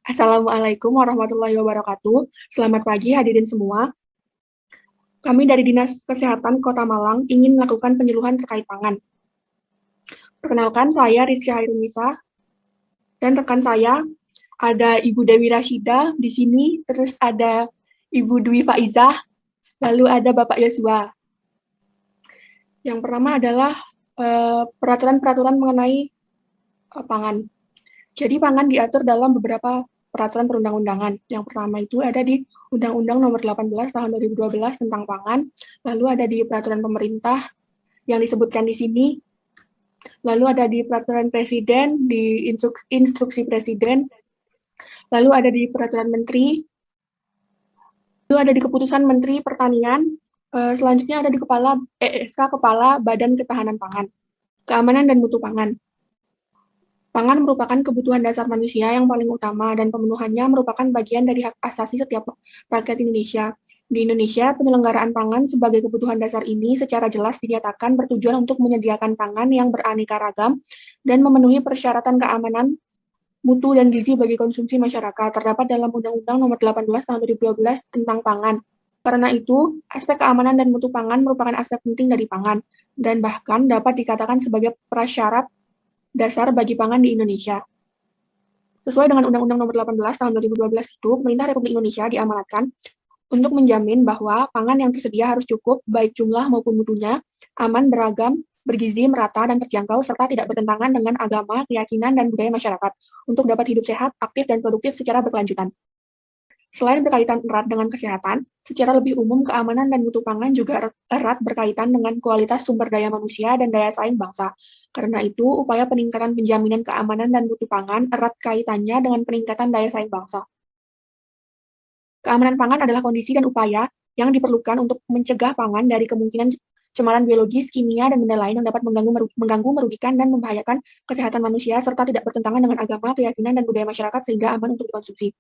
Assalamualaikum warahmatullahi wabarakatuh. Selamat pagi hadirin semua. Kami dari Dinas Kesehatan Kota Malang ingin melakukan penyuluhan terkait pangan. Perkenalkan, saya Rizky Hairunisa dan rekan saya ada Ibu Dewi Rashida di sini, terus ada Ibu Dwi Faizah, lalu ada Bapak Yosua. Yang pertama adalah peraturan-peraturan mengenai pangan. Jadi pangan diatur dalam beberapa peraturan perundang-undangan. Yang pertama itu ada di Undang-Undang Nomor 18 Tahun 2012 tentang pangan, lalu ada di peraturan pemerintah yang disebutkan di sini, lalu ada di peraturan presiden, di instruksi presiden, lalu ada di peraturan menteri, lalu ada di keputusan Menteri Pertanian, selanjutnya ada di SK Kepala Badan Ketahanan Pangan, Keamanan dan Mutu Pangan. Pangan merupakan kebutuhan dasar manusia yang paling utama dan pemenuhannya merupakan bagian dari hak asasi setiap rakyat Indonesia. Di Indonesia, penyelenggaraan pangan sebagai kebutuhan dasar ini secara jelas dinyatakan bertujuan untuk menyediakan pangan yang beraneka ragam dan memenuhi persyaratan keamanan, mutu, dan gizi bagi konsumsi masyarakat terdapat dalam Undang-Undang Nomor 18 Tahun 2012 tentang pangan. Karena itu, aspek keamanan dan mutu pangan merupakan aspek penting dari pangan dan bahkan dapat dikatakan sebagai prasyarat dasar bagi pangan di Indonesia. Sesuai dengan Undang-Undang Nomor 18 Tahun 2012 itu, Pemerintah Republik Indonesia diamanatkan untuk menjamin bahwa pangan yang tersedia harus cukup, baik jumlah maupun mutunya, aman, beragam, bergizi, merata, dan terjangkau, serta tidak bertentangan dengan agama, keyakinan, dan budaya masyarakat, untuk dapat hidup sehat, aktif, dan produktif secara berkelanjutan. Selain berkaitan erat dengan kesehatan, secara lebih umum keamanan dan mutu pangan juga erat berkaitan dengan kualitas sumber daya manusia dan daya saing bangsa. Karena itu, upaya peningkatan penjaminan keamanan dan mutu pangan erat kaitannya dengan peningkatan daya saing bangsa. Keamanan pangan adalah kondisi dan upaya yang diperlukan untuk mencegah pangan dari kemungkinan cemaran biologis, kimia, dan benda lain yang dapat mengganggu, merugikan, dan membahayakan kesehatan manusia, serta tidak bertentangan dengan agama, keyakinan, dan budaya masyarakat sehingga aman untuk dikonsumsi.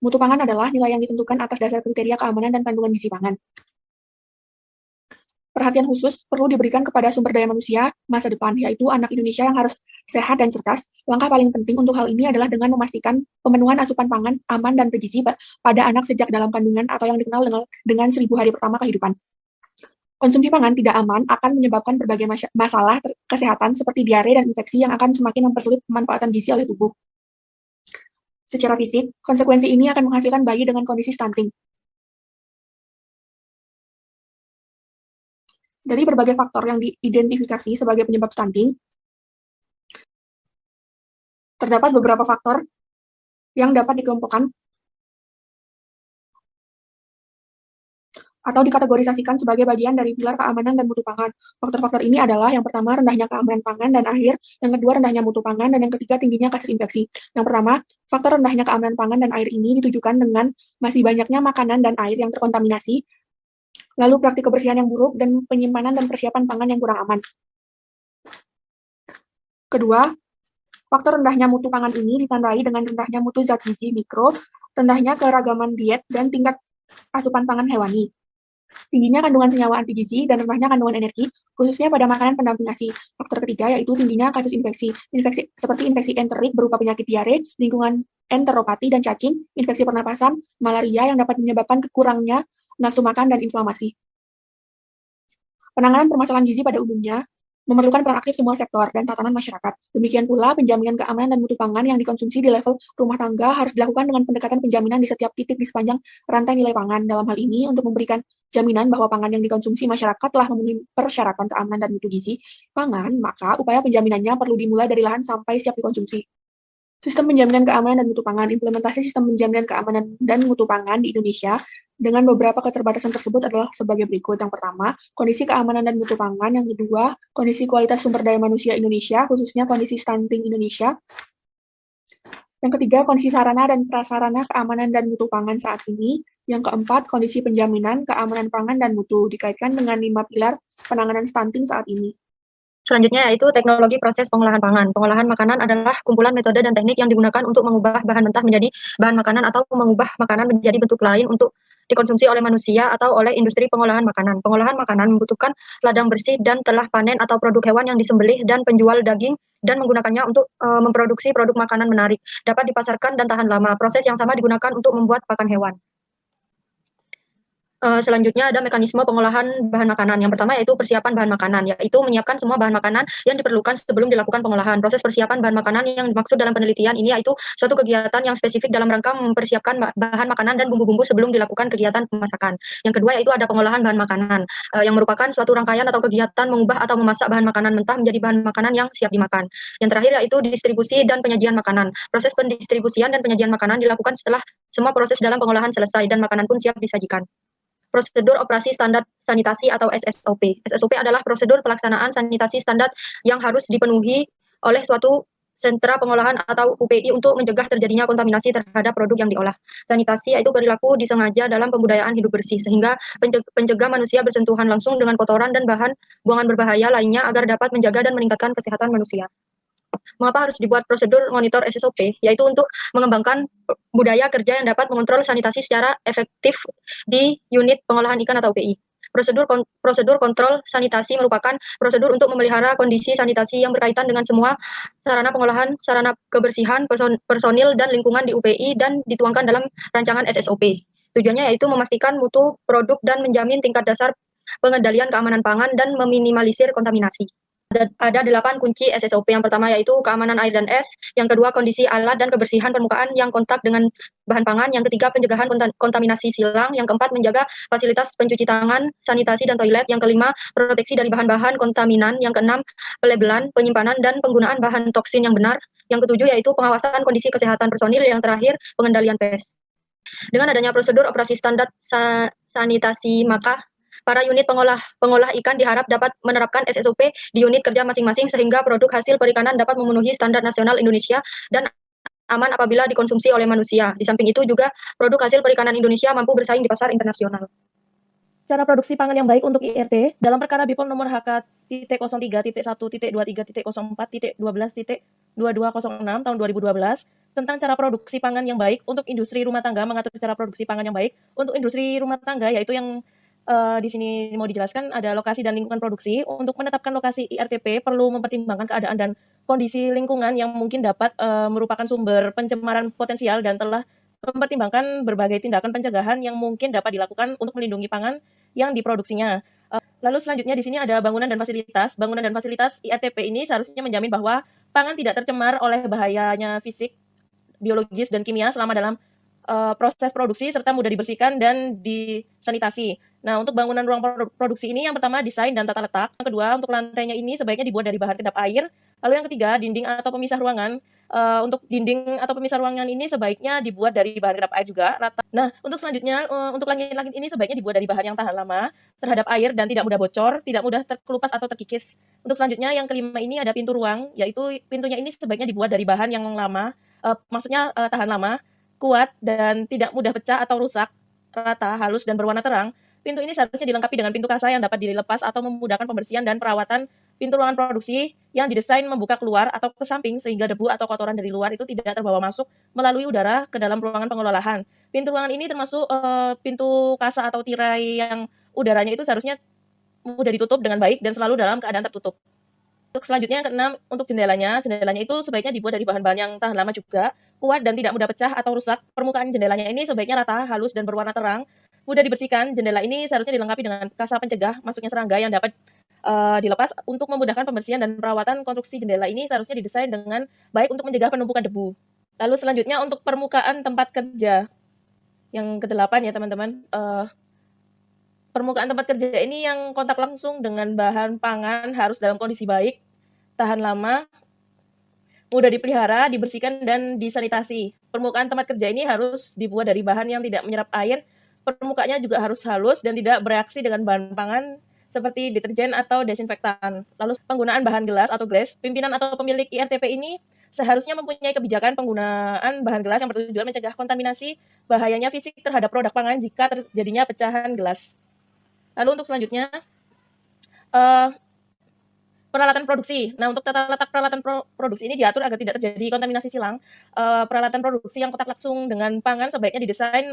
Mutu pangan adalah nilai yang ditentukan atas dasar kriteria keamanan dan kandungan gizi pangan. Perhatian khusus perlu diberikan kepada sumber daya manusia masa depan, yaitu anak Indonesia yang harus sehat dan cerdas. Langkah paling penting untuk hal ini adalah dengan memastikan pemenuhan asupan pangan aman dan bergizi pada anak sejak dalam kandungan atau yang dikenal dengan 1000 hari pertama kehidupan. Konsumsi pangan tidak aman akan menyebabkan berbagai masalah kesehatan seperti diare dan infeksi yang akan semakin mempersulit pemanfaatan gizi oleh tubuh. Secara fisik, konsekuensi ini akan menghasilkan bayi dengan kondisi stunting. Dari berbagai faktor yang diidentifikasi sebagai penyebab stunting, terdapat beberapa faktor yang dapat dikelompokkan atau dikategorisasikan sebagai bagian dari pilar keamanan dan mutu pangan. Faktor-faktor ini adalah yang pertama, rendahnya keamanan pangan dan air, yang kedua, rendahnya mutu pangan, dan yang ketiga, tingginya kasus infeksi. Yang pertama, faktor rendahnya keamanan pangan dan air ini ditujukan dengan masih banyaknya makanan dan air yang terkontaminasi, lalu praktik kebersihan yang buruk, dan penyimpanan dan persiapan pangan yang kurang aman. Kedua, faktor rendahnya mutu pangan ini ditandai dengan rendahnya mutu zat gizi mikro, rendahnya keragaman diet, dan tingkat asupan pangan hewani. Tingginya kandungan senyawa anti gizi dan rendahnya kandungan energi, khususnya pada makanan pendamping ASI. Faktor ketiga yaitu tingginya kasus infeksi seperti infeksi enterik berupa penyakit diare, lingkungan enteropati dan cacing, infeksi pernapasan, malaria yang dapat menyebabkan kekurangnya nafsu makan dan inflamasi. Penanganan permasalahan gizi pada umumnya memerlukan peran aktif semua sektor dan tatanan masyarakat. Demikian pula, penjaminan keamanan dan mutu pangan yang dikonsumsi di level rumah tangga harus dilakukan dengan pendekatan penjaminan di setiap titik di sepanjang rantai nilai pangan. Dalam hal ini, untuk memberikan jaminan bahwa pangan yang dikonsumsi masyarakat telah memenuhi persyaratan keamanan dan mutu gizi pangan, maka upaya penjaminannya perlu dimulai dari lahan sampai siap dikonsumsi. Sistem penjaminan keamanan dan mutu pangan. Implementasi sistem penjaminan keamanan dan mutu pangan di Indonesia dengan beberapa keterbatasan tersebut adalah sebagai berikut. Yang pertama, kondisi keamanan dan mutu pangan. Yang kedua, kondisi kualitas sumber daya manusia Indonesia, khususnya kondisi stunting Indonesia. Yang ketiga, kondisi sarana dan prasarana keamanan dan mutu pangan saat ini. Yang keempat, kondisi penjaminan keamanan pangan dan mutu, dikaitkan dengan 5 pilar penanganan stunting saat ini. Selanjutnya yaitu teknologi proses pengolahan pangan. Pengolahan makanan adalah kumpulan metode dan teknik yang digunakan untuk mengubah bahan mentah menjadi bahan makanan atau mengubah makanan menjadi bentuk lain untuk dikonsumsi oleh manusia atau oleh industri pengolahan makanan. Pengolahan makanan membutuhkan ladang bersih dan telah panen atau produk hewan yang disembelih dan penjual daging dan menggunakannya untuk memproduksi produk makanan menarik, dapat dipasarkan dan tahan lama. Proses yang sama digunakan untuk membuat pakan hewan. Selanjutnya ada mekanisme pengolahan bahan makanan. Yang pertama yaitu persiapan bahan makanan, yaitu menyiapkan semua bahan makanan yang diperlukan sebelum dilakukan pengolahan. Proses persiapan bahan makanan yang dimaksud dalam penelitian ini yaitu suatu kegiatan yang spesifik dalam rangka mempersiapkan bahan makanan dan bumbu-bumbu sebelum dilakukan kegiatan pemasakan. Yang kedua yaitu ada pengolahan bahan makanan, yang merupakan suatu rangkaian atau kegiatan mengubah atau memasak bahan makanan mentah menjadi bahan makanan yang siap dimakan. Yang terakhir yaitu distribusi dan penyajian makanan. Proses pendistribusian dan penyajian makanan dilakukan setelah semua proses dalam pengolahan selesai dan makanan pun siap disajikan. Prosedur operasi standar sanitasi atau SSOP. SSOP adalah prosedur pelaksanaan sanitasi standar yang harus dipenuhi oleh suatu sentra pengolahan atau UPI untuk mencegah terjadinya kontaminasi terhadap produk yang diolah. Sanitasi yaitu perilaku disengaja dalam pembudayaan hidup bersih, sehingga pencegah manusia bersentuhan langsung dengan kotoran dan bahan buangan berbahaya lainnya agar dapat menjaga dan meningkatkan kesehatan manusia. Mengapa harus dibuat prosedur monitor SSOP? Yaitu untuk mengembangkan budaya kerja yang dapat mengontrol sanitasi secara efektif di unit pengolahan ikan atau UPI. Prosedur kontrol sanitasi merupakan prosedur untuk memelihara kondisi sanitasi yang berkaitan dengan semua sarana pengolahan, sarana kebersihan, personil, dan lingkungan di UPI dan dituangkan dalam rancangan SSOP. Tujuannya yaitu memastikan mutu produk dan menjamin tingkat dasar pengendalian keamanan pangan dan meminimalisir kontaminasi. Ada 8 kunci SSOP. Yang pertama yaitu keamanan air dan es, yang kedua kondisi alat dan kebersihan permukaan yang kontak dengan bahan pangan, yang ketiga pencegahan kontaminasi silang, yang keempat menjaga fasilitas pencuci tangan, sanitasi dan toilet, yang kelima proteksi dari bahan-bahan kontaminan, yang keenam pelabelan, penyimpanan dan penggunaan bahan toksin yang benar, yang ketujuh yaitu pengawasan kondisi kesehatan personil, yang terakhir pengendalian pes. Dengan adanya prosedur operasi standar sanitasi, maka para unit pengolah ikan diharap dapat menerapkan SSOP di unit kerja masing-masing sehingga produk hasil perikanan dapat memenuhi standar nasional Indonesia dan aman apabila dikonsumsi oleh manusia. Di samping itu juga produk hasil perikanan Indonesia mampu bersaing di pasar internasional. Cara produksi pangan yang baik untuk IRT dalam perkara BPOM nomor HK.03.1.23.04.12.2206 tahun 2012 tentang cara produksi pangan yang baik untuk industri rumah tangga mengatur cara produksi pangan yang baik untuk industri rumah tangga, yaitu yang di sini mau dijelaskan ada lokasi dan lingkungan produksi. Untuk menetapkan lokasi IRTP perlu mempertimbangkan keadaan dan kondisi lingkungan yang mungkin dapat merupakan sumber pencemaran potensial dan telah mempertimbangkan berbagai tindakan pencegahan yang mungkin dapat dilakukan untuk melindungi pangan yang diproduksinya. Lalu selanjutnya di sini ada bangunan dan fasilitas. Bangunan dan fasilitas IRTP ini seharusnya menjamin bahwa pangan tidak tercemar oleh bahayanya fisik, biologis, dan kimia selama dalam proses produksi serta mudah dibersihkan dan disanitasi. Nah, untuk bangunan ruang produksi ini yang pertama desain dan tata letak. Yang kedua, untuk lantainya ini sebaiknya dibuat dari bahan kedap air. Lalu yang ketiga, dinding atau pemisah ruangan. Untuk dinding atau pemisah ruangan ini sebaiknya dibuat dari bahan kedap air juga, rata. Nah, untuk selanjutnya, untuk langit-langit ini sebaiknya dibuat dari bahan yang tahan lama terhadap air dan tidak mudah bocor, tidak mudah terkelupas atau terkikis. Untuk selanjutnya, yang kelima ini ada pintu ruang, yaitu pintunya ini sebaiknya dibuat dari bahan yang lama, maksudnya tahan lama, kuat, dan tidak mudah pecah atau rusak, rata, halus, dan berwarna terang. Pintu ini seharusnya dilengkapi dengan pintu kasa yang dapat dilepas atau memudahkan pembersihan dan perawatan pintu ruangan produksi yang didesain membuka keluar atau ke samping sehingga debu atau kotoran dari luar itu tidak terbawa masuk melalui udara ke dalam ruangan pengelolaan. Pintu ruangan ini termasuk pintu kasa atau tirai yang udaranya itu seharusnya mudah ditutup dengan baik dan selalu dalam keadaan tertutup. Untuk selanjutnya yang keenam, untuk jendelanya itu sebaiknya dibuat dari bahan-bahan yang tahan lama juga, kuat dan tidak mudah pecah atau rusak. Permukaan jendelanya ini sebaiknya rata, halus, dan berwarna terang, mudah dibersihkan. Jendela ini seharusnya dilengkapi dengan kasa pencegah masuknya serangga yang dapat dilepas. Untuk memudahkan pembersihan dan perawatan konstruksi jendela ini seharusnya didesain dengan baik untuk mencegah penumpukan debu. Lalu selanjutnya untuk permukaan tempat kerja. Yang kedelapan ya teman-teman, permukaan tempat kerja ini yang kontak langsung dengan bahan pangan harus dalam kondisi baik, tahan lama, mudah dipelihara, dibersihkan, dan disanitasi. Permukaan tempat kerja ini harus dibuat dari bahan yang tidak menyerap air, permukaannya juga harus halus dan tidak bereaksi dengan bahan pangan seperti deterjen atau desinfektan. Lalu penggunaan bahan gelas atau glass, pimpinan atau pemilik IRTP ini seharusnya mempunyai kebijakan penggunaan bahan gelas yang bertujuan mencegah kontaminasi bahayanya fisik terhadap produk pangan jika terjadinya pecahan gelas. Lalu untuk selanjutnya, peralatan produksi. Nah, untuk tata letak peralatan produksi ini diatur agar tidak terjadi kontaminasi silang. Peralatan produksi yang kontak langsung dengan pangan sebaiknya didesain,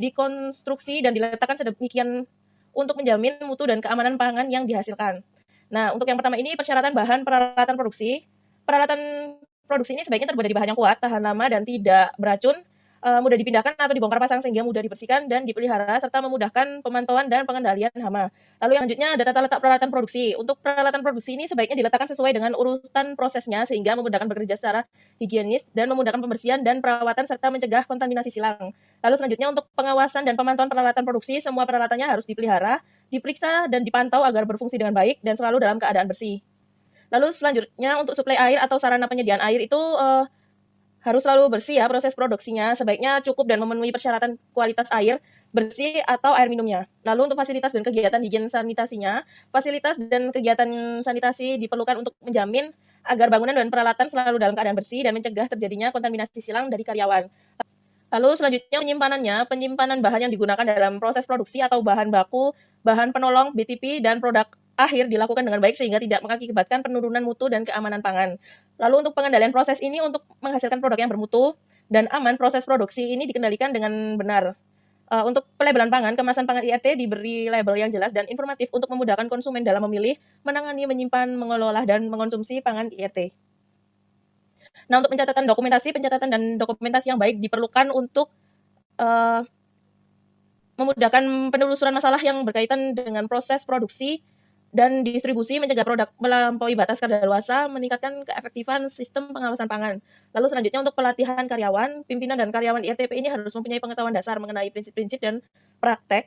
dikonstruksi, dan diletakkan sedemikian untuk menjamin mutu dan keamanan pangan yang dihasilkan. Nah, untuk yang pertama ini persyaratan bahan peralatan produksi. Peralatan produksi ini sebaiknya terbuat dari bahan yang kuat, tahan lama, dan tidak beracun, mudah dipindahkan atau dibongkar pasang sehingga mudah dibersihkan dan dipelihara, serta memudahkan pemantauan dan pengendalian hama. Lalu yang selanjutnya ada tata letak peralatan produksi. Untuk peralatan produksi ini sebaiknya diletakkan sesuai dengan urutan prosesnya sehingga memudahkan bekerja secara higienis dan memudahkan pembersihan dan perawatan serta mencegah kontaminasi silang. Lalu selanjutnya untuk pengawasan dan pemantauan peralatan produksi, semua peralatannya harus dipelihara, diperiksa dan dipantau agar berfungsi dengan baik dan selalu dalam keadaan bersih. Lalu selanjutnya untuk suplai air atau sarana penyediaan air itu harus selalu bersih ya proses produksinya, sebaiknya cukup dan memenuhi persyaratan kualitas air, bersih atau air minumnya. Lalu untuk fasilitas dan kegiatan higien sanitasinya, fasilitas dan kegiatan sanitasi diperlukan untuk menjamin agar bangunan dan peralatan selalu dalam keadaan bersih dan mencegah terjadinya kontaminasi silang dari karyawan. Lalu selanjutnya penyimpanan bahan yang digunakan dalam proses produksi atau bahan baku, bahan penolong, BTP, dan produk akhir dilakukan dengan baik sehingga tidak mengakibatkan penurunan mutu dan keamanan pangan. Lalu untuk pengendalian proses ini untuk menghasilkan produk yang bermutu dan aman, proses produksi ini dikendalikan dengan benar. Untuk pelabelan pangan, kemasan pangan IRT diberi label yang jelas dan informatif untuk memudahkan konsumen dalam memilih, menangani, menyimpan, mengelola, dan mengonsumsi pangan IRT. Nah, untuk pencatatan dan dokumentasi yang baik diperlukan untuk memudahkan penelusuran masalah yang berkaitan dengan proses produksi dan distribusi, mencegah produk melampaui batas kadaluarsa, meningkatkan keefektifan sistem pengawasan pangan. Lalu selanjutnya untuk pelatihan karyawan, pimpinan dan karyawan IRTP ini harus mempunyai pengetahuan dasar mengenai prinsip-prinsip dan praktek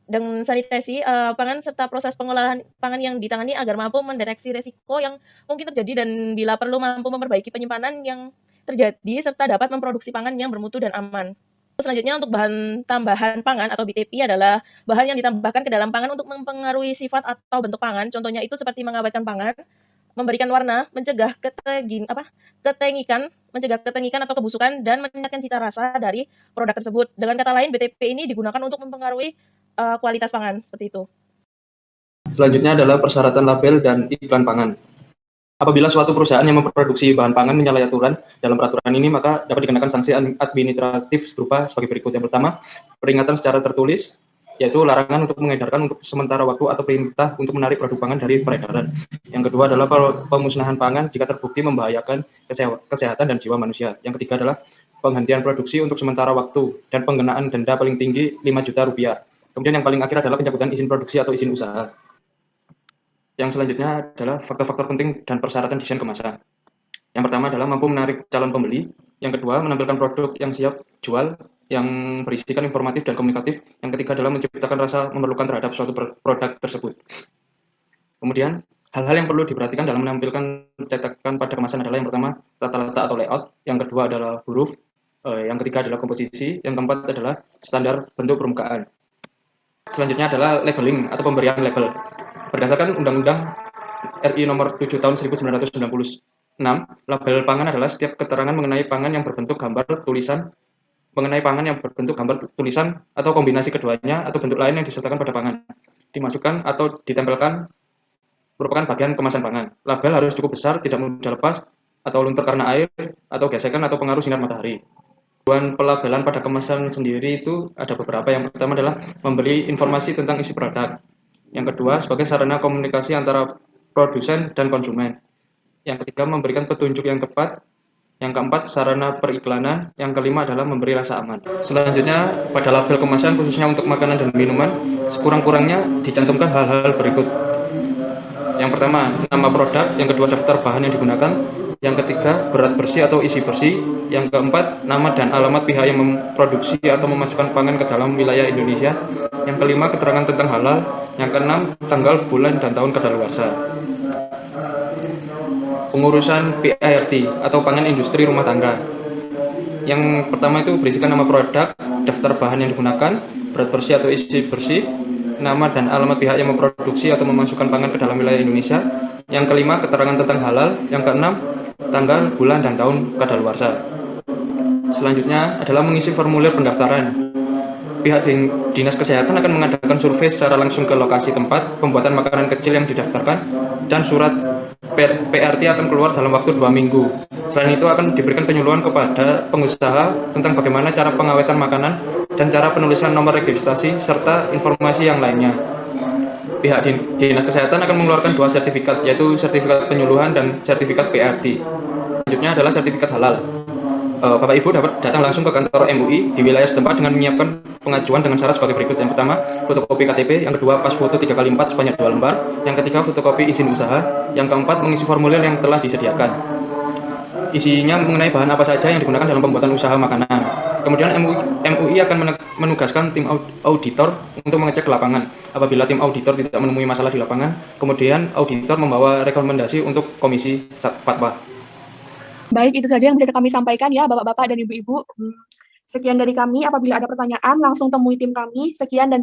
dan sanitasi pangan serta proses pengolahan pangan yang ditangani agar mampu mendeteksi risiko yang mungkin terjadi dan bila perlu mampu memperbaiki penyimpanan yang terjadi serta dapat memproduksi pangan yang bermutu dan aman. Selanjutnya untuk bahan tambahan pangan atau BTP adalah bahan yang ditambahkan ke dalam pangan untuk mempengaruhi sifat atau bentuk pangan. Contohnya itu seperti mengawetkan pangan, memberikan warna, mencegah ketengikan atau kebusukan, dan meningkatkan cita rasa dari produk tersebut. Dengan kata lain, BTP ini digunakan untuk mempengaruhi kualitas pangan, seperti itu. Selanjutnya adalah persyaratan label dan iklan pangan. Apabila suatu perusahaan yang memproduksi bahan pangan menyalahi aturan dalam peraturan ini, maka dapat dikenakan sanksi administratif berupa sebagai berikut. Yang pertama, peringatan secara tertulis, yaitu larangan untuk mengedarkan untuk sementara waktu atau perintah untuk menarik produk pangan dari peredaran. Yang kedua adalah pemusnahan pangan jika terbukti membahayakan kesehatan dan jiwa manusia. Yang ketiga adalah penghentian produksi untuk sementara waktu dan pengenaan denda paling tinggi 5 juta rupiah. Kemudian yang paling akhir adalah pencabutan izin produksi atau izin usaha. Yang selanjutnya adalah faktor-faktor penting dan persyaratan desain kemasan. Yang pertama adalah mampu menarik calon pembeli. Yang kedua, menampilkan produk yang siap jual, yang berisikan informatif dan komunikatif. Yang ketiga adalah menciptakan rasa memerlukan terhadap suatu produk tersebut. Kemudian, hal-hal yang perlu diperhatikan dalam menampilkan cetakan pada kemasan adalah yang pertama, tata letak atau layout. Yang kedua adalah huruf. Yang ketiga adalah komposisi. Yang keempat adalah standar bentuk permukaan. Selanjutnya adalah labeling atau pemberian label. Berdasarkan Undang-Undang RI Nomor 7 Tahun 1996, label pangan adalah setiap keterangan mengenai pangan yang berbentuk gambar tulisan, atau kombinasi keduanya atau bentuk lain yang disertakan pada pangan, dimasukkan atau ditempelkan merupakan bagian kemasan pangan. Label harus cukup besar, tidak mudah lepas atau luntur karena air atau gesekan atau pengaruh sinar matahari. Tujuan pelabelan pada kemasan sendiri itu ada beberapa. Yang pertama adalah memberi informasi tentang isi produk. Yang kedua, sebagai sarana komunikasi antara produsen dan konsumen. Yang ketiga, memberikan petunjuk yang tepat. Yang keempat, sarana periklanan. Yang kelima adalah memberi rasa aman. Selanjutnya, pada label kemasan khususnya untuk makanan dan minuman, sekurang-kurangnya dicantumkan hal-hal berikut. Yang pertama, nama produk. Yang kedua, daftar bahan yang digunakan. Yang ketiga, berat bersih atau isi bersih. Yang keempat, nama dan alamat pihak yang memproduksi atau memasukkan pangan ke dalam wilayah Indonesia. Yang kelima, keterangan tentang halal. Yang keenam, tanggal, bulan, dan tahun kadaluarsa. Pengurusan PIRT atau pangan industri rumah tangga. Yang pertama itu berisikan nama produk, daftar bahan yang digunakan, berat bersih atau isi bersih, nama dan alamat pihak yang memproduksi atau memasukkan pangan ke dalam wilayah Indonesia. Yang kelima, keterangan tentang halal. Yang keenam, tanggal, bulan, dan tahun kadaluarsa. Selanjutnya adalah mengisi formulir pendaftaran. Pihak Dinas Kesehatan akan mengadakan survei secara langsung ke lokasi tempat pembuatan makanan kecil yang didaftarkan, dan surat PRT akan keluar dalam waktu 2 minggu. Selain itu akan diberikan penyuluhan kepada pengusaha tentang bagaimana cara pengawetan makanan dan cara penulisan nomor registrasi serta informasi yang lainnya. pihak Dinas Kesehatan akan mengeluarkan 2 sertifikat, yaitu sertifikat penyuluhan dan sertifikat PRT. Selanjutnya adalah sertifikat halal. Bapak Ibu dapat datang langsung ke kantor MUI di wilayah setempat dengan menyiapkan pengajuan dengan syarat sebagai berikut. Yang pertama, fotokopi KTP, yang kedua, pas foto 3x4 sebanyak 2 lembar, yang ketiga, fotokopi izin usaha, yang keempat, mengisi formulir yang telah disediakan. Isinya mengenai bahan apa saja yang digunakan dalam pembuatan usaha makanan. Kemudian MUI akan menugaskan tim auditor untuk mengecek ke lapangan. Apabila tim auditor tidak menemui masalah di lapangan, kemudian auditor membawa rekomendasi untuk komisi fatwa. Baik, itu saja yang bisa kami sampaikan ya, Bapak-Bapak dan Ibu-Ibu. Sekian dari kami. Apabila ada pertanyaan, langsung temui tim kami. Sekian dan terima kasih.